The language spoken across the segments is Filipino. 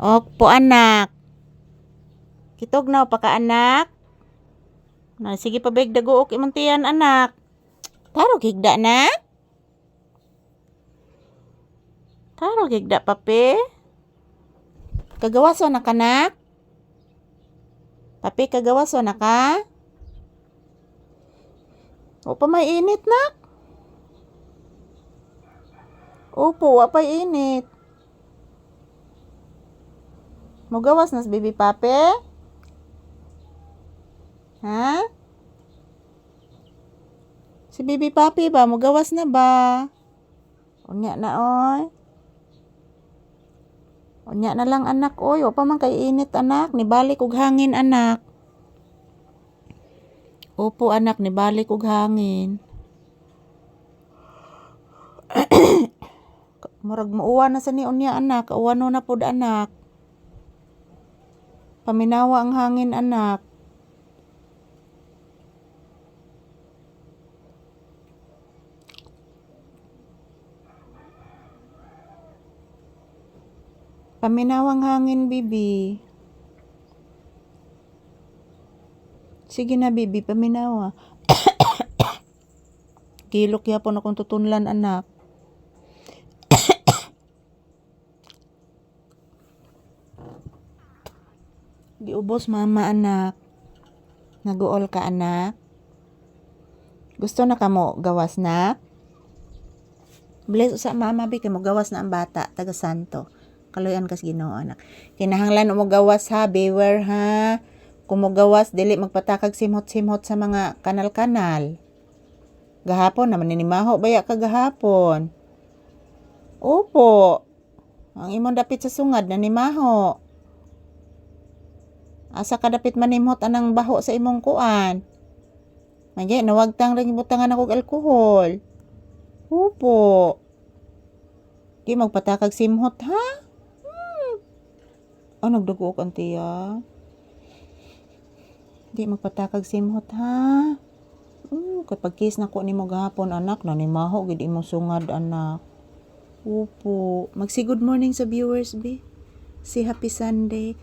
Opo anak. Kitog na pa ka anak. Na sige pa big daguok imong tiyan anak. Taro gigda na. Taro gigda papi. Kagawaso na kanak. Papi kagawaso na ka. O pa may init nak. Opo, wapay init. Mugawas nas baby pape? Ha? Si baby papi ba? Mugawas na ba? Unya na oy. Unya na lang anak oy. O pa man kay init anak. Nibalik og hangin anak. Opo anak, nibalik og hangin. Murag mauwa na sa ni unya anak. Uwano na pod anak. Paminawa ang hangin anak. Paminawang hangin bibi. Sige na bibi, paminawa. Kilok yapon akong tutunlan anak. Giubos mama anak. Naguol ka anak. Gusto na ka mo gawas na? Bless sa mama bi kay mo gawas na ang bata taga santo. Kaloyan kas Ginoo anak. Kinahanglan mo gawas ha, beware ha. Kung mo gawas dili magpatakag simhot-simhot sa mga kanal-kanal. Gahapon naman ninimaho baya ka gahapon. Opo. Ang imong dapit sa sungad nanimaho. Asa ka dapit manimhot anang baho sa imong kuan. Manje nawagtang ring butangan ako alkohol. Opo. Di magpatakag simhot ha. Nagdugo ang tiya. Di magpatakag simhot ha. Kapag kiss na ko ni mo gahapon anak, nanimaho gid imong sungad anak. Opo. Magsi good morning sa viewers bi. Si happy Sunday.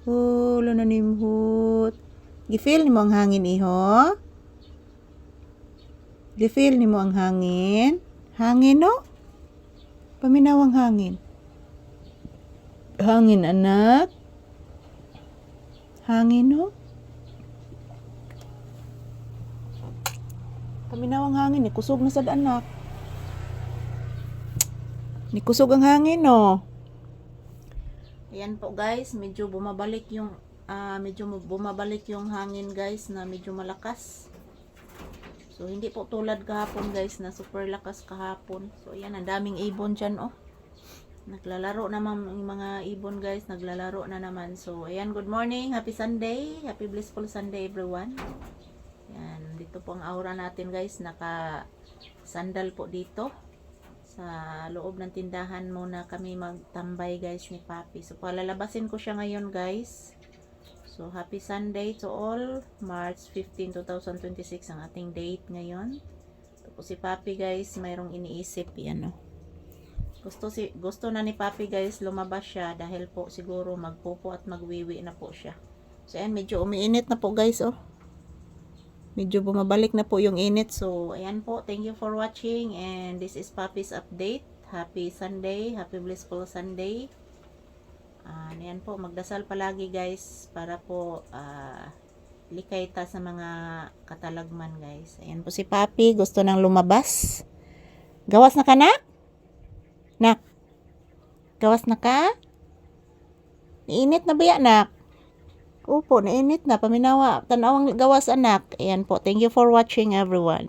Lo nanimhot. Gifeel ni mo ang hangin iho? Gifeel ni mo ang hangin? Hangin no? Paminawang hangin. Hangin anak. Hangin no? Paminawang hangin. Nikusog na sad anak. Nikusog ang hangin no? Ayan po guys. Medyo bumabalik yung hangin guys na medyo malakas. So hindi po tulad kahapon guys na super lakas kahapon. So ayan, ang daming ibon dyan oh. Naglalaro naman yung mga ibon guys, naglalaro na naman. So ayan, good morning, happy Sunday, happy blissful Sunday everyone. Ayan, dito po ang aura natin guys, naka sandal po dito. Sa loob ng tindahan muna kami magtambay guys ni Papi. So palalabasin ko siya ngayon guys. So happy Sunday to all. March 15, 2026 ang ating date ngayon. Tapos si Papi guys, mayroong iniisip yan oh. Gusto na ni Papi guys lumabas siya dahil po siguro magpupo at magwiwi na po siya. So ayan, medyo umiinit na po guys oh. Medyo bumabalik na po yung init. So ayan po, thank you for watching and this is Papi's update. Happy Sunday, happy blissful Sunday. Ayan po, magdasal palagi guys para po likay ta sa mga katalagman guys. Ayan po si Papi, gusto nang lumabas. Gawas na ka na? Nak, gawas na ka? Nainit na ba yan, nak? Opo, nainit na. Paminawa. Tanawang gawas, anak. Ayan po. Thank you for watching, everyone.